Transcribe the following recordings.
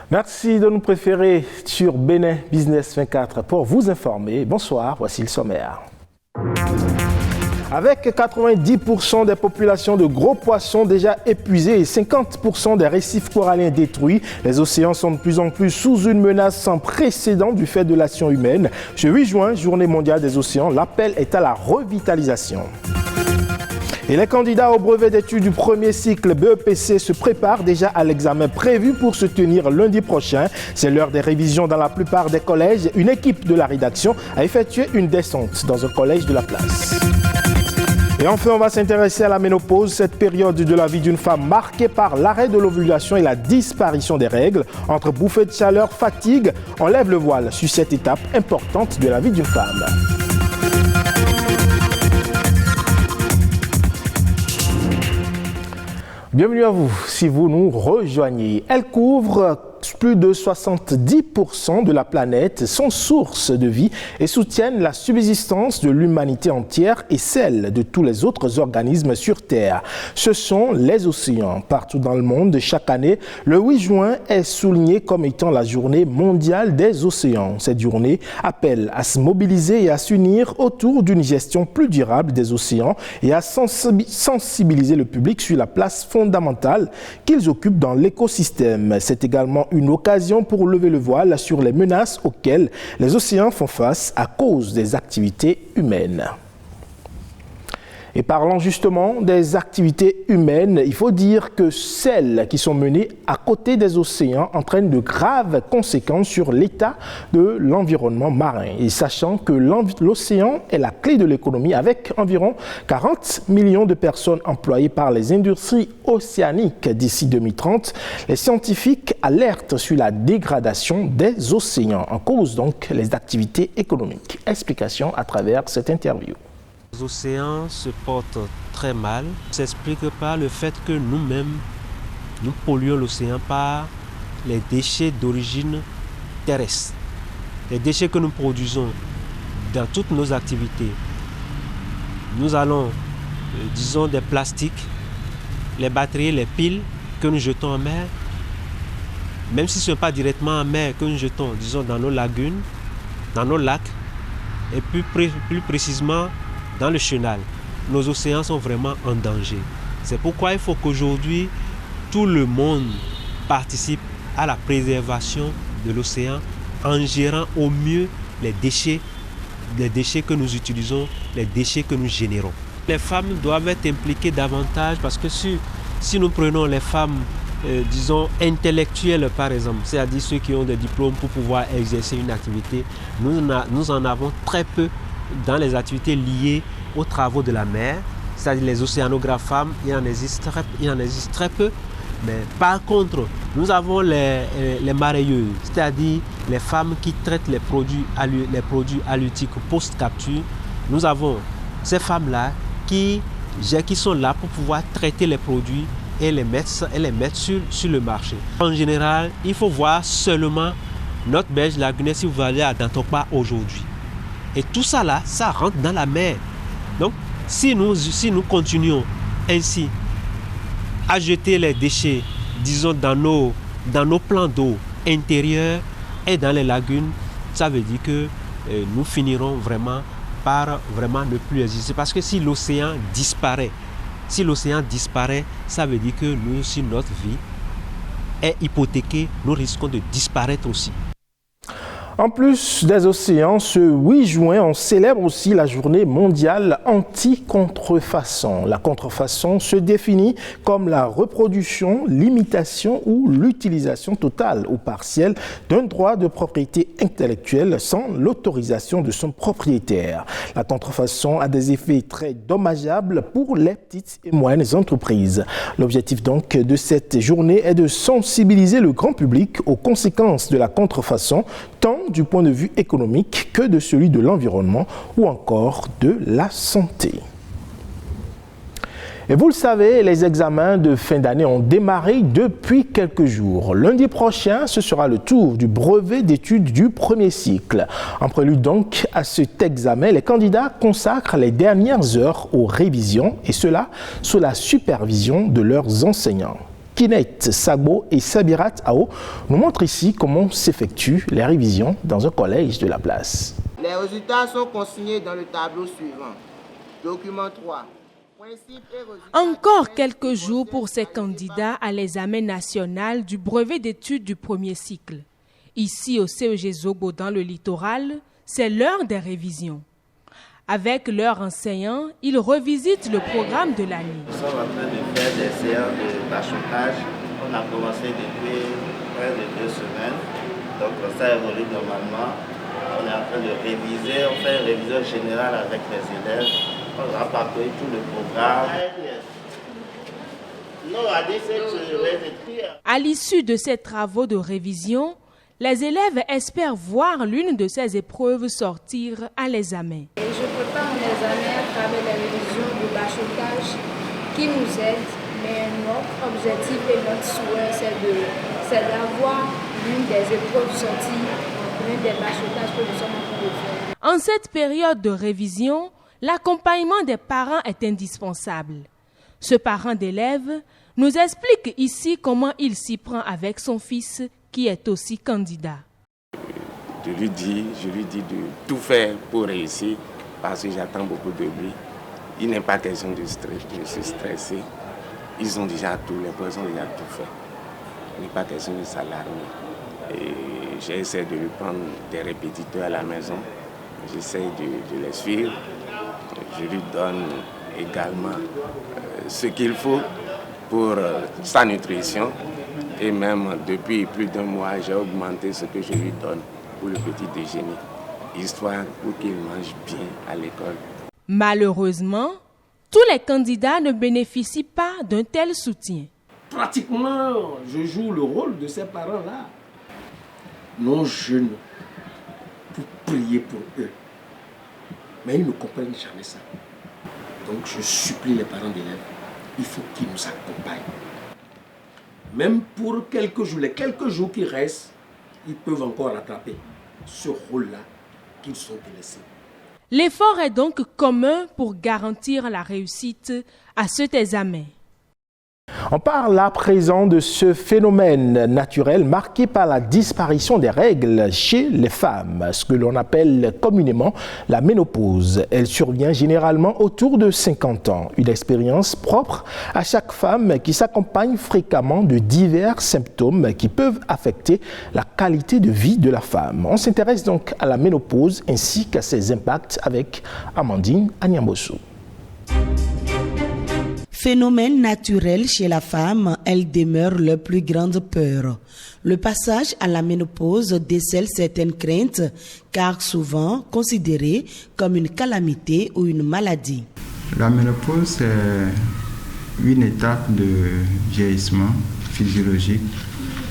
Merci de nous préférer sur Bénin Business 24 pour vous informer. Bonsoir, voici le sommaire. Avec 90% des populations de gros poissons déjà épuisées et 50% des récifs coralliens détruits, les océans sont de plus en plus sous une menace sans précédent du fait de l'action humaine. Ce 8 juin, Journée mondiale des océans, l'appel est à la revitalisation. Et les candidats au brevet d'études du premier cycle BEPC se préparent déjà à l'examen prévu pour se tenir lundi prochain. C'est l'heure des révisions dans la plupart des collèges. Une équipe de la rédaction a effectué une descente dans un collège de la place. Et enfin, on va s'intéresser à la ménopause, cette période de la vie d'une femme marquée par l'arrêt de l'ovulation et la disparition des règles. Entre bouffées de chaleur, fatigue, on lève le voile sur cette étape importante de la vie d'une femme. Bienvenue à vous, si vous nous rejoignez. Elle couvre plus de 70% de la planète, sont source de vie et soutiennent la subsistance de l'humanité entière et celle de tous les autres organismes sur Terre. Ce sont les océans. Partout dans le monde, chaque année, le 8 juin est souligné comme étant la journée mondiale des océans. Cette journée appelle à se mobiliser et à s'unir autour d'une gestion plus durable des océans et à sensibiliser le public sur la place fondamentale qu'ils occupent dans l'écosystème. C'est également une occasion pour lever le voile sur les menaces auxquelles les océans font face à cause des activités humaines. Et parlant justement des activités humaines, il faut dire que celles qui sont menées à côté des océans entraînent de graves conséquences sur l'état de l'environnement marin. Et sachant que l'océan est la clé de l'économie avec environ 40 millions de personnes employées par les industries océaniques d'ici 2030, les scientifiques alertent sur la dégradation des océans. En cause donc les activités économiques. Explication à travers cette interview. Les océans se portent très mal. Ça s'explique par le fait que nous-mêmes, nous polluons l'océan par les déchets d'origine terrestre. Les déchets que nous produisons dans toutes nos activités. Nous allons, disons, des plastiques, les batteries, les piles que nous jetons en mer. Même si ce n'est pas directement en mer que nous jetons, disons, dans nos lagunes, dans nos lacs, et plus précisément, dans le chenal, nos océans sont vraiment en danger. C'est pourquoi il faut qu'aujourd'hui, tout le monde participe à la préservation de l'océan en gérant au mieux les déchets que nous utilisons, les déchets que nous générons. Les femmes doivent être impliquées davantage parce que si nous prenons les femmes, disons, intellectuelles par exemple, c'est-à-dire ceux qui ont des diplômes pour pouvoir exercer une activité, nous en avons très peu dans les activités liées aux travaux de la mer, c'est-à-dire les océanographes femmes, il en existe très peu. Mais par contre, nous avons les mareyeuses, c'est-à-dire les femmes qui traitent les produits halieutiques post-capture. Nous avons ces femmes-là qui sont là pour pouvoir traiter les produits et les mettre sur le marché. En général, il faut voir seulement notre berge lagunaire si vous allez à Dantokpa aujourd'hui. Et tout ça là, ça rentre dans la mer. Donc, si nous continuons ainsi à jeter les déchets, disons, dans nos plans d'eau intérieurs et dans les lagunes, ça veut dire que nous finirons vraiment par ne plus exister. Parce que si l'océan disparaît, ça veut dire que nous aussi, notre vie est hypothéquée, nous risquons de disparaître aussi. En plus des océans, ce 8 juin, on célèbre aussi la journée mondiale anti-contrefaçon. La contrefaçon se définit comme la reproduction, l'imitation ou l'utilisation totale ou partielle d'un droit de propriété intellectuelle sans l'autorisation de son propriétaire. La contrefaçon a des effets très dommageables pour les petites et moyennes entreprises. L'objectif donc de cette journée est de sensibiliser le grand public aux conséquences de la contrefaçon, tant du point de vue économique que de celui de l'environnement ou encore de la santé. Et vous le savez, les examens de fin d'année ont démarré depuis quelques jours. Lundi prochain, ce sera le tour du brevet d'études du premier cycle. En prélude donc à cet examen, les candidats consacrent les dernières heures aux révisions et cela sous la supervision de leurs enseignants. Kinet Sagbo et Sabirat Ao nous montrent ici comment s'effectuent les révisions dans un collège de la place. Les résultats sont consignés dans le tableau suivant. Document 3. Encore quelques jours pour ces candidats à l'examen national du brevet d'études du premier cycle. Ici au CEG Zobo dans le littoral, c'est l'heure des révisions. Avec leurs enseignants, ils revisitent le programme de l'année. Nous sommes en train de faire des séances de bachotage. On a commencé depuis près de 2 semaines. Donc ça évolue normalement. On est en train de réviser. On fait une révision générale avec les élèves. On va parcourir tout le programme. À l'issue de ces travaux de révision, les élèves espèrent voir l'une de ces épreuves sortir à l'examen. Je prépare un examen à travers les révisions de bachotage qui nous aident, mais notre objectif et notre souhait, c'est d'avoir l'une des épreuves sorties, l'une des bachotages que nous sommes en train de faire. En cette période de révision, l'accompagnement des parents est indispensable. Ce parent d'élève nous explique ici comment il s'y prend avec son fils qui est aussi candidat. Je lui dis de tout faire pour réussir parce que j'attends beaucoup de lui. Il n'est pas question de se stresser. Ils ont déjà tout, les professeurs ont déjà tout fait. Il n'est pas question de s'alarmer. Et j'essaie de lui prendre des répétiteurs à la maison. J'essaie de les suivre. Je lui donne également ce qu'il faut pour sa nutrition. Et même depuis plus d'1 mois, j'ai augmenté ce que je lui donne pour le petit déjeuner, histoire pour qu'il mange bien à l'école. Malheureusement, tous les candidats ne bénéficient pas d'un tel soutien. Pratiquement, je joue le rôle de ces parents-là. Non jeunes pour prier pour eux. Mais ils ne comprennent jamais ça. Donc je supplie les parents d'élèves, il faut qu'ils nous accompagnent. Même pour quelques jours, les quelques jours qui restent, ils peuvent encore rattraper ce rôle-là qu'ils sont délaissés. L'effort est donc commun pour garantir la réussite à cet examen. On parle à présent de ce phénomène naturel marqué par la disparition des règles chez les femmes, ce que l'on appelle communément la ménopause. Elle survient généralement autour de 50 ans, une expérience propre à chaque femme qui s'accompagne fréquemment de divers symptômes qui peuvent affecter la qualité de vie de la femme. On s'intéresse donc à la ménopause ainsi qu'à ses impacts avec Amandine Anyambosu. Phénomène naturel chez la femme, elle demeure leur plus grande peur. Le passage à la ménopause décèle certaines craintes, car souvent considérée comme une calamité ou une maladie. La ménopause, c'est une étape de vieillissement physiologique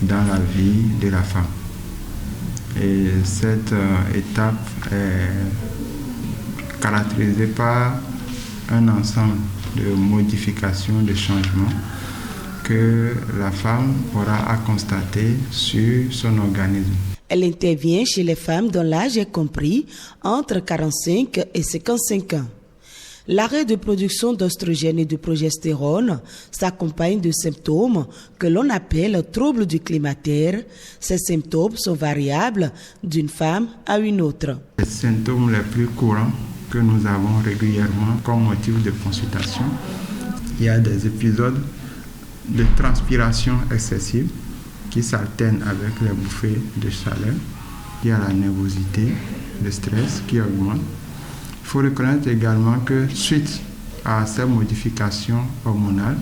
dans la vie de la femme. Et cette étape est caractérisée par un ensemble de modifications, de changements que la femme aura à constater sur son organisme. Elle intervient chez les femmes dont l'âge est compris entre 45 et 55 ans. L'arrêt de production d'oestrogènes et de progestérone s'accompagne de symptômes que l'on appelle troubles du climatério. Ces symptômes sont variables d'une femme à une autre. Les symptômes les plus courants que nous avons régulièrement comme motif de consultation, il y a des épisodes de transpiration excessive qui s'alternent avec les bouffées de chaleur. Il y a la nervosité, le stress qui augmente. Il faut reconnaître également que suite à ces modifications hormonales,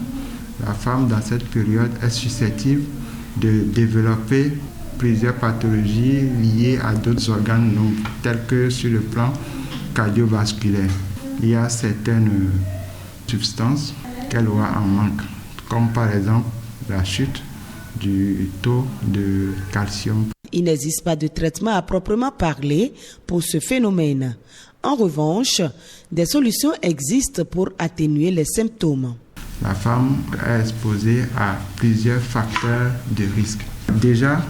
la femme dans cette période est susceptible de développer plusieurs pathologies liées à d'autres organes tels que sur le plan cardiovasculaire. Il y a certaines substances qu'elle aura en manque, comme par exemple la chute du taux de calcium. Il n'existe pas de traitement à proprement parler pour ce phénomène. En revanche, des solutions existent pour atténuer les symptômes. La femme est exposée à plusieurs facteurs de risque. Déjà,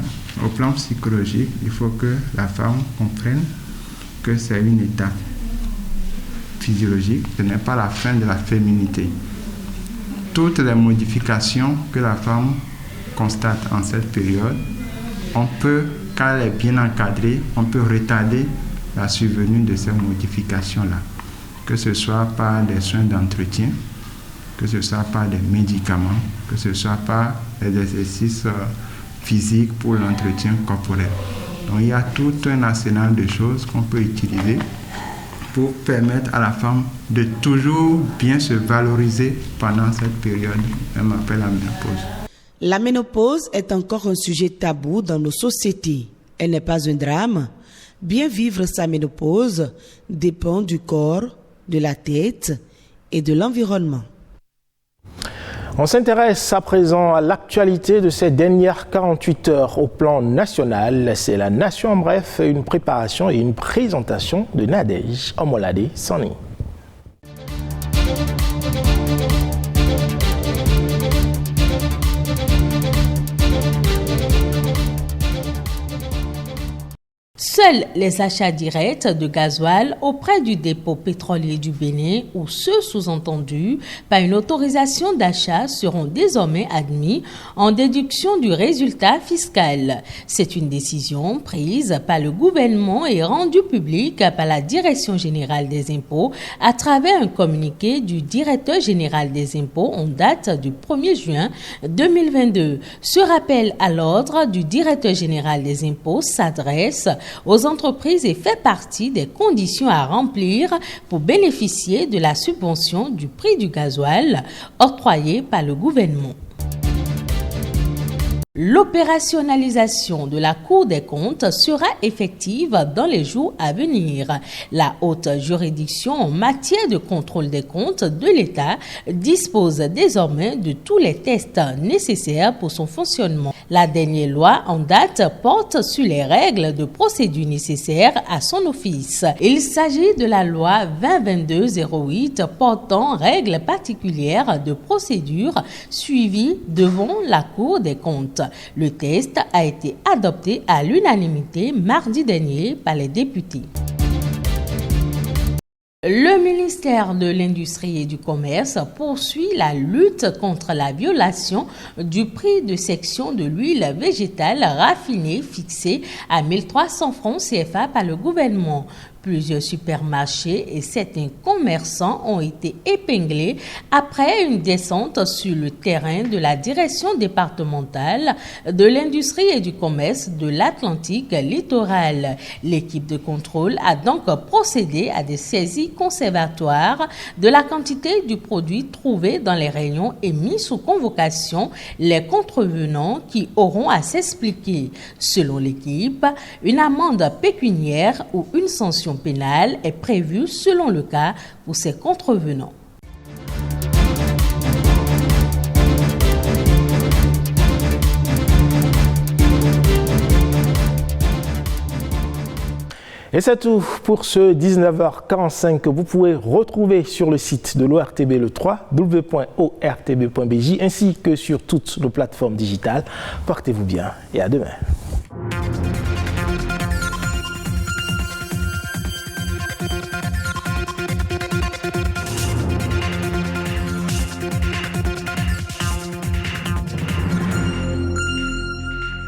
au plan psychologique, il faut que la femme comprenne que c'est une étape physiologique, ce n'est pas la fin de la féminité. toutes les modifications que la femme constate en cette période, on peut, quand elle est bien encadrée, on peut retarder la survenue de ces modifications-là, que ce soit par des soins d'entretien, que ce soit par des médicaments, que ce soit par des exercices physiques pour l'entretien corporel. Donc il y a tout un arsenal de choses qu'on peut utiliser pour permettre à la femme de toujours bien se valoriser pendant cette période, même après la ménopause. La ménopause est encore un sujet tabou dans nos sociétés. Elle n'est pas un drame. Bien vivre sa ménopause dépend du corps, de la tête et de l'environnement. On s'intéresse à présent à l'actualité de ces dernières 48 heures au plan national. C'est la Nation en bref, une préparation et une présentation de Nadège Omolade Sani. Seuls les achats directs de gasoil auprès du dépôt pétrolier du Bénin ou ceux sous-entendus par une autorisation d'achat seront désormais admis en déduction du résultat fiscal. C'est une décision prise par le gouvernement et rendue publique par la Direction générale des impôts à travers un communiqué du directeur général des impôts en date du 1er juin 2022. Ce rappel à l'ordre du directeur général des impôts s'adresse aux entreprises et fait partie des conditions à remplir pour bénéficier de la subvention du prix du gasoil octroyée par le gouvernement. L'opérationnalisation de la Cour des comptes sera effective dans les jours à venir. La haute juridiction en matière de contrôle des comptes de l'État dispose désormais de tous les tests nécessaires pour son fonctionnement. La dernière loi en date porte sur les règles de procédure nécessaires à son office. Il s'agit de la loi 2022-08 portant règles particulières de procédure suivies devant la Cour des comptes. Le test a été adopté à l'unanimité mardi dernier par les députés. Le ministère de l'Industrie et du Commerce poursuit la lutte contre la violation du prix de section de l'huile végétale raffinée fixé à 1300 francs CFA par le gouvernement. Plusieurs supermarchés et certains commerçants ont été épinglés après une descente sur le terrain de la direction départementale de l'industrie et du commerce de l'Atlantique littoral. L'équipe de contrôle a donc procédé à des saisies conservatoires de la quantité du produit trouvé dans les rayons et mis sous convocation les contrevenants qui auront à s'expliquer. Selon l'équipe, une amende pécuniaire ou une sanction pénale est prévue selon le cas pour ces contrevenants. Et c'est tout pour ce 19h45 que vous pouvez retrouver sur le site de l'ORTB, le www.ortb.bj, ainsi que sur toutes nos plateformes digitales. Portez-vous bien et à demain.